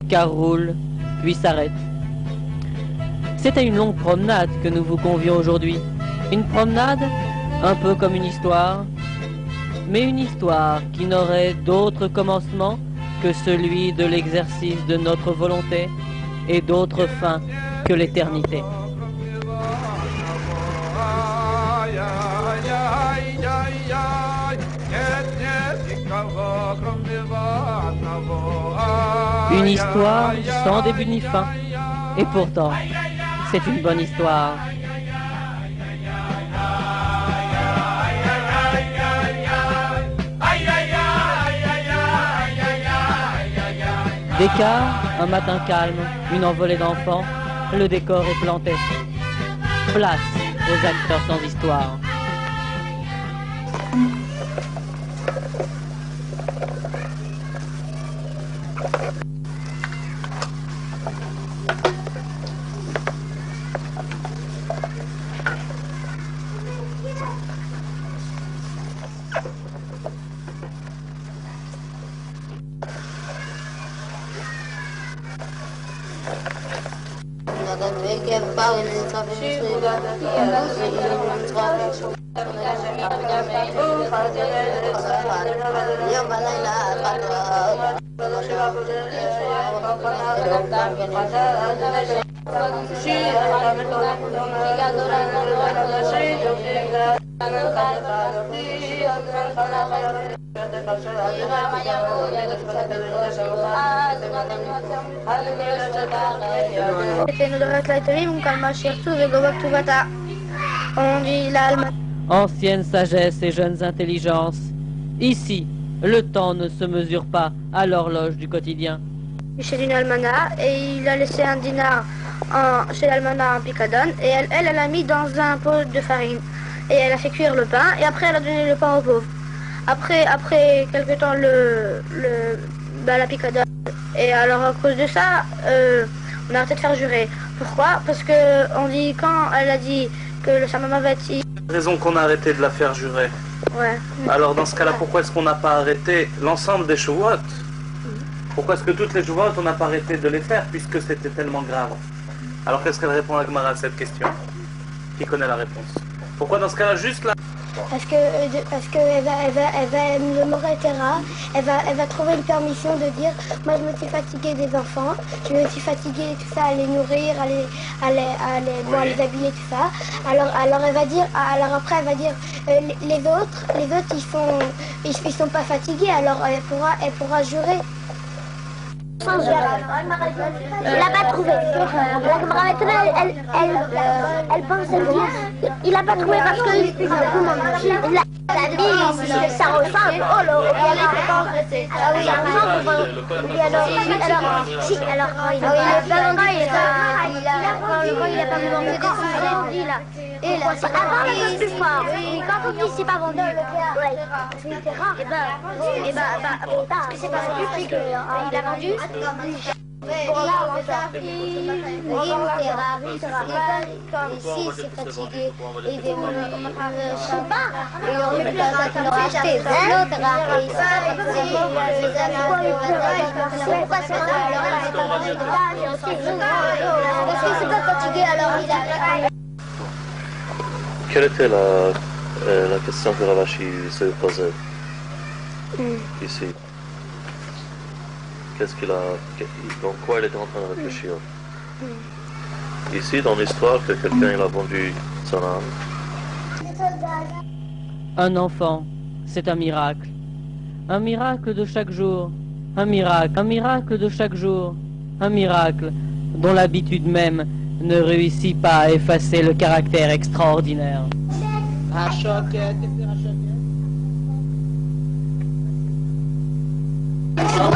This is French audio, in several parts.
car roule, puis s'arrête. C'est à une longue promenade que nous vous convions aujourd'hui. Une promenade, un peu comme une histoire, mais une histoire qui n'aurait d'autre commencement que celui de l'exercice de notre volonté et d'autre fin que l'éternité. Une histoire sans début ni fin, et pourtant, c'est une bonne histoire. D'écart, un matin calme, une envolée d'enfants, le décor est planté. Place aux acteurs sans histoire. Ancienne sagesse et jeunes intelligences, ici, le temps ne se mesure pas à l'horloge du quotidien. Chez une almanach, et il a laissé un dinar chez l'almanach en picadone, et elle a mis dans un pot de farine. Et elle a fait cuire le pain, et après elle a donné le pain aux pauvres. Après quelque temps, la picadone. Et alors à cause de ça, on a arrêté de faire jurer. Pourquoi? Parce que on dit, quand elle a dit que sa maman va être ici. Raison qu'on a arrêté de la faire jurer. Ouais. Alors dans ce cas-là, pourquoi est-ce qu'on n'a pas arrêté l'ensemble des chevauotes? Pourquoi est-ce que toutes les chevauotes, on n'a pas arrêté de les faire puisque c'était tellement grave? Alors qu'est-ce qu'elle répond à Gemara à cette question? Qui connaît la réponse? Pourquoi dans ce cas-là, juste là? Parce que le Moretera, elle va trouver une permission de dire, moi je me suis fatiguée des enfants, je me suis fatiguée tout ça, à les nourrir, à les habiller, tout ça. Alors elle va dire, alors après elle va dire, les autres ils sont pas fatigués, alors elle pourra jurer. Il l'a pas trouvé. La Gemara maintenant, elle pense dire, il l'a pas trouvé parce que ça ressemble. Oh là, il a pas vendu et là, c'est avant le plus fort. Quand on dit c'est pas vendu, c'est rare. Et parce que c'est pas vendu, c'est qu'il a vendu. Ici c'est fatigué et des je sais pas et on peut pas leur acheter l'autre parce que c'est pas fatigué alors il a. Quelle était la question que Ravashi se posait ici? Dans quoi il était en train de réfléchir? Ici, dans l'histoire, que quelqu'un il a vendu son âme. Un enfant, c'est un miracle. Un miracle de chaque jour. Un miracle de chaque jour. Un miracle dont l'habitude même ne réussit pas à effacer le caractère extraordinaire.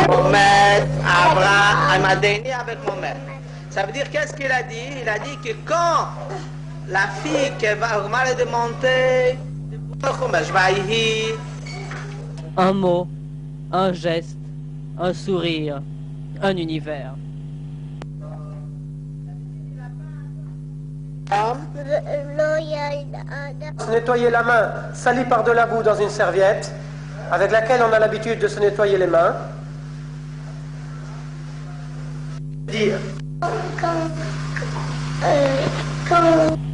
Mohamed, Abraham, Amadeni avec Mohamed. Ça veut dire qu'est-ce qu'il a dit? Il a dit que quand la fille qui va augmenter de monter, un mot, un geste, un sourire, un univers. Se nettoyer la main salie par de la boue dans une serviette avec laquelle on a l'habitude de se nettoyer les mains. dire.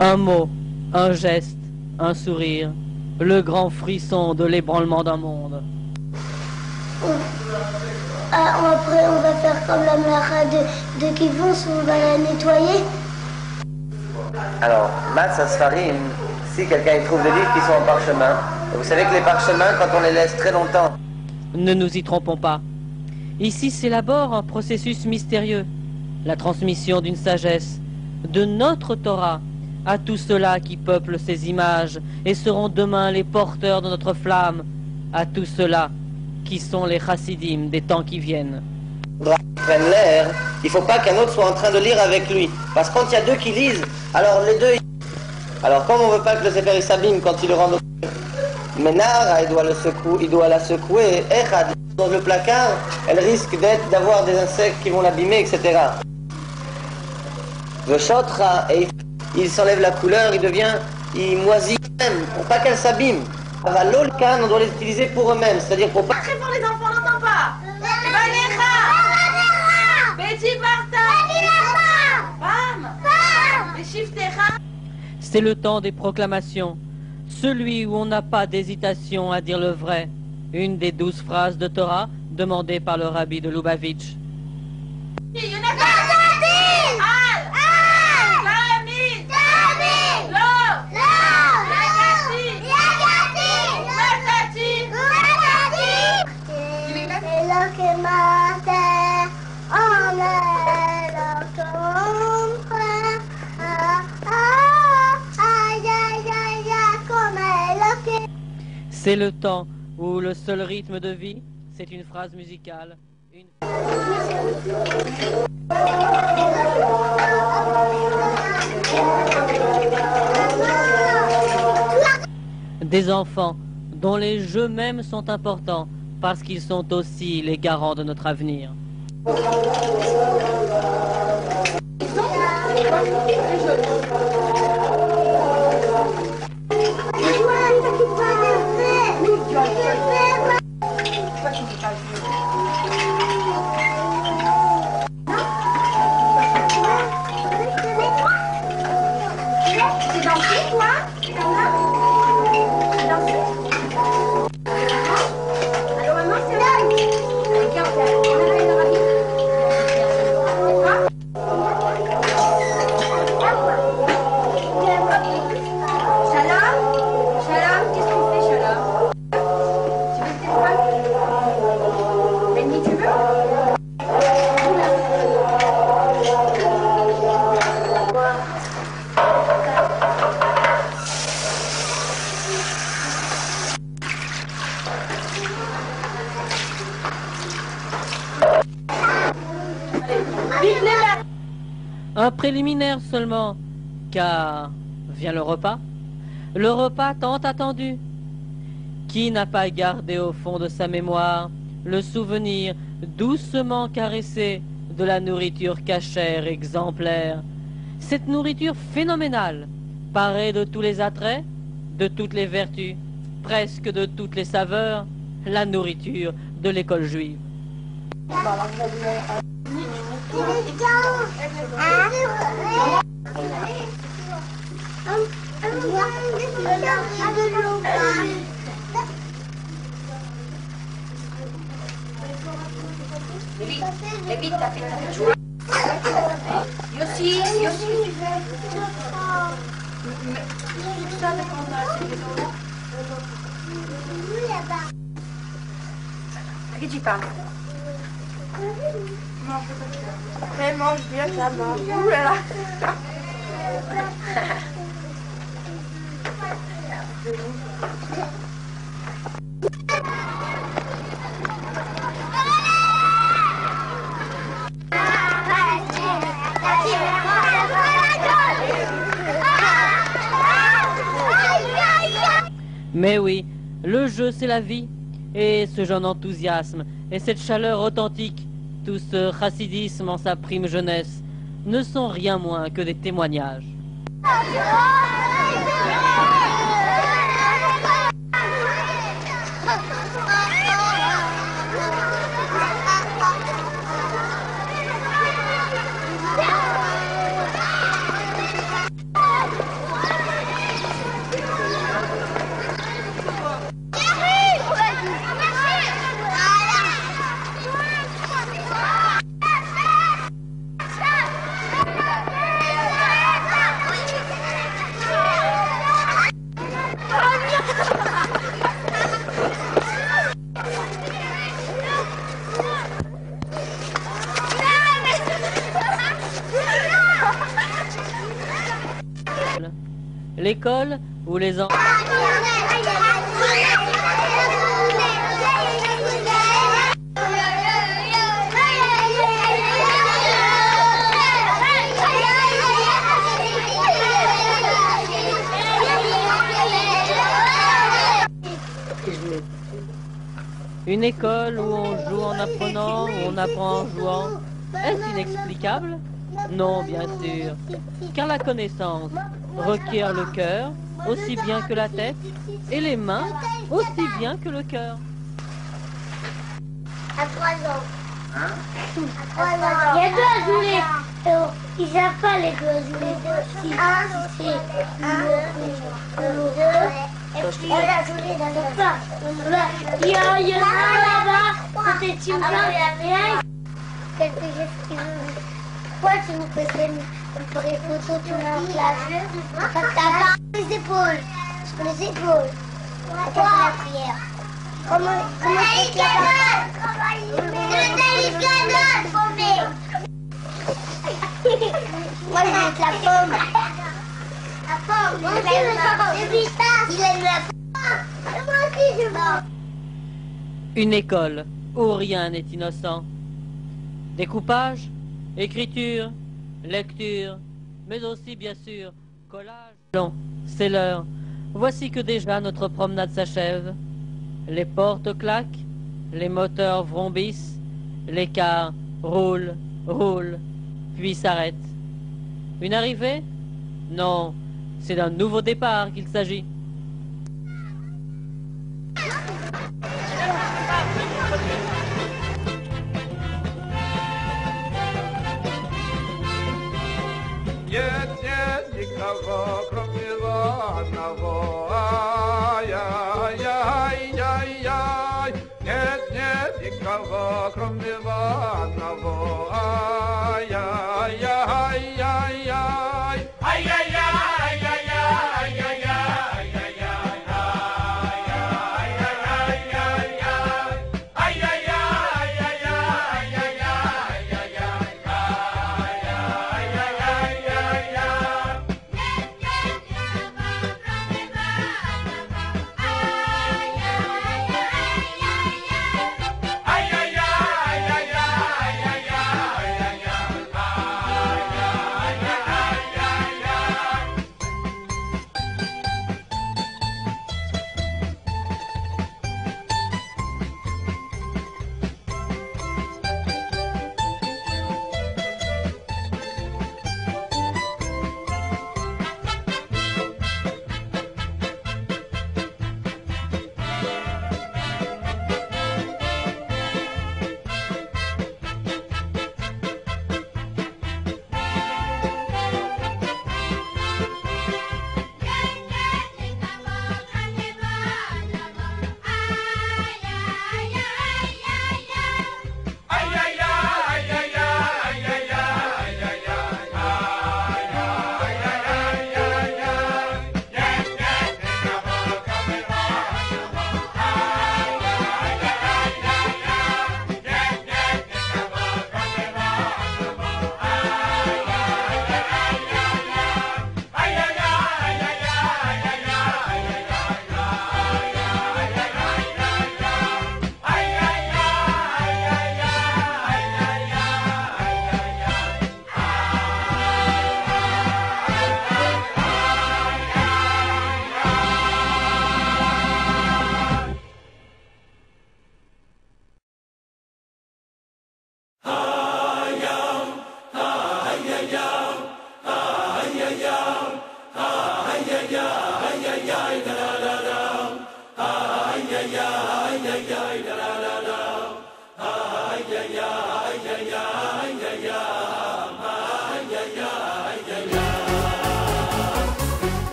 Un mot, un geste, un sourire, le grand frisson de l'ébranlement d'un monde. Après, on va faire comme la mère de Kivons, on va la nettoyer. Alors, Maths Asfarim, si quelqu'un y trouve des livres qui sont en parchemin, vous savez que les parchemins, quand on les laisse très longtemps... Ne nous y trompons pas. Ici s'élabore un processus mystérieux, la transmission d'une sagesse, de notre Torah, à tous ceux-là qui peuplent ces images et seront demain les porteurs de notre flamme, à tous ceux-là qui sont les chassidim des temps qui viennent. Prennent l'air, il ne faut pas qu'un autre soit en train de lire avec lui. Parce que quand il y a deux qui lisent, alors les deux... Alors comme on ne veut pas que le Sefer s'abîme quand il le rend... Ménard, il doit la secouer. Echad, dans le placard, elle risque d'avoir des insectes qui vont l'abîmer, etc. Le chotra, et il s'enlève la couleur, il moisit même, pour pas qu'elle s'abîme. L'olkan, on doit les utiliser pour eux-mêmes, c'est-à-dire pour pas... Très fort les enfants, on n'entend pas. Petit C'est le temps des proclamations, celui où on n'a pas d'hésitation à dire le vrai, une des 12 phrases de Torah demandées par le rabbi de Lubavitch. C'est le temps où le seul rythme de vie, c'est une phrase musicale. Des enfants dont les jeux mêmes sont importants parce qu'ils sont aussi les garants de notre avenir. Un préliminaire seulement, car vient le repas tant attendu. Qui n'a pas gardé au fond de sa mémoire le souvenir doucement caressé de la nourriture cachère exemplaire, cette nourriture phénoménale, parée de tous les attraits, de toutes les vertus, presque de toutes les saveurs, la nourriture de l'école juive. Vite, t'as fait Yossi. À qui tu parles? Elle mange bien, ça mange. Ouh là là. Mais oui, le jeu c'est la vie, et ce jeune enthousiasme, et cette chaleur authentique, tout ce chassidisme en sa prime jeunesse, ne sont rien moins que des témoignages. L'école où les enfants... Une école où on joue en apprenant, où on apprend en jouant. Est-ce inexplicable? Non, bien sûr. Car la connaissance requiert le cœur aussi bien que la tête et les mains aussi bien que le cœur. À 3 ans. Hein? À 3 ans. Il y a 2 azoulés. Ils savent pas les 2 azoulés. Si c'est le 2. Et puis il y a l'azoulé dans le pas. Il y en a là-bas. C'était une rien. Quelque chose qui veut. Pourquoi tu nous faisais une vraie photo, tu mets en classe? Parce que t'as pas les épaules. Sur les épaules. Quand t'as fait la prière. Comment c'est la moi, je vais mettre la pomme. La pomme. Moi aussi, je veux la pomme. Il aime la pomme. Moi aussi, je veux. Une école où rien n'est innocent. Découpage, écriture, lecture, mais aussi, bien sûr, collage. Non, c'est l'heure. Voici que déjà notre promenade s'achève. Les portes claquent, les moteurs vrombissent, les cars roulent, roulent, puis s'arrêtent. Une arrivée? Non, c'est d'un nouveau départ qu'il s'agit.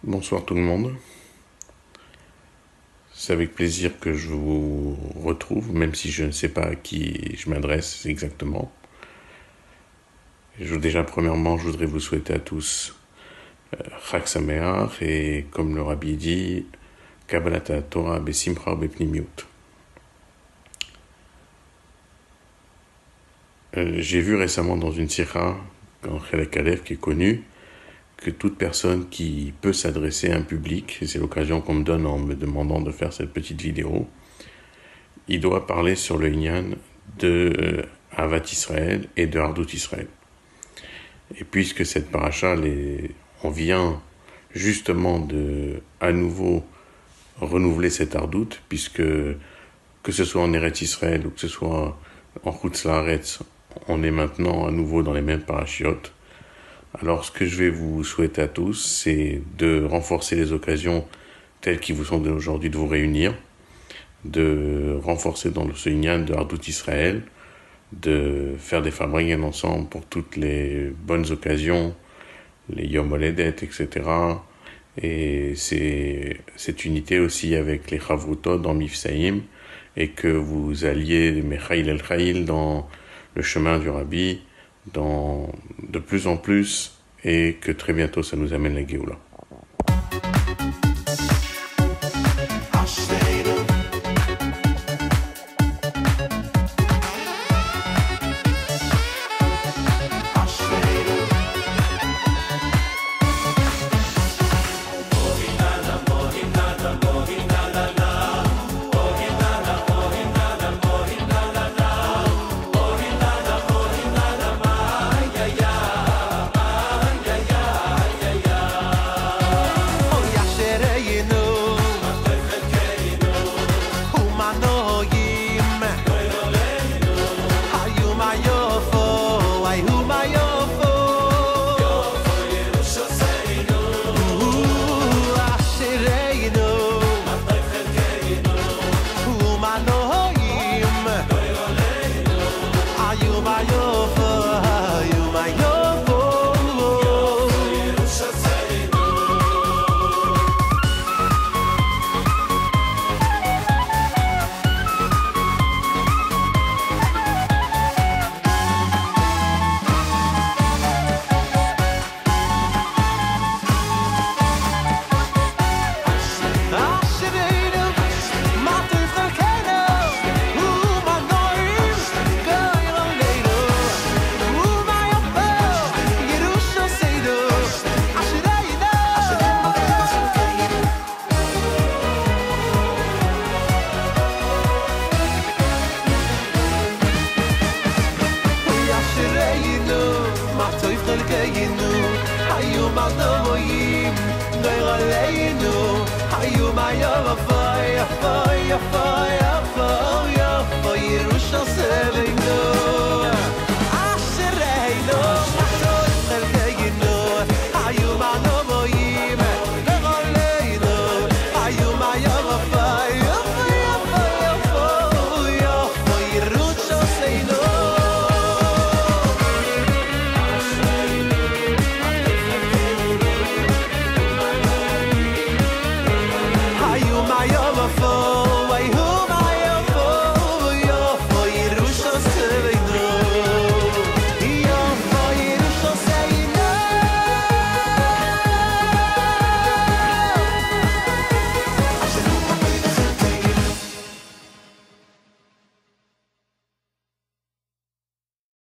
Bonsoir tout le monde. C'est avec plaisir que je vous retrouve, même si je ne sais pas à qui je m'adresse exactement. Déjà, premièrement, je voudrais vous souhaiter à tous Chag Sameach et, comme le Rabbi dit, Kabbalat Torah Besimcha Bepnimiut. J'ai vu récemment dans une sikha, dans Chelek Aleph, qui est connue, que toute personne qui peut s'adresser à un public, et c'est l'occasion qu'on me donne en me demandant de faire cette petite vidéo, il doit parler sur le Inyan de Ahavat Israël et de Ardout Israël. Et puisque cette paracha, on vient justement de à nouveau renouveler cette Ardout, puisque que ce soit en Eretz Israël ou que ce soit en Chutz La'aretz, on est maintenant à nouveau dans les mêmes parachiotes. Alors, ce que je vais vous souhaiter à tous, c'est de renforcer les occasions telles qui vous sont données aujourd'hui de vous réunir, de renforcer dans ce Inyan de Ardout Israël, de faire des fabriques ensemble pour toutes les bonnes occasions, les Yom Holedet, etc. Et c'est cette unité aussi avec les Chavrutot dans Mifsaïm, et que vous alliez les Mechaïl El Chaïl dans le chemin du Rabbi, de plus en plus, et que très bientôt ça nous amène la Géoula. Hayum ayov,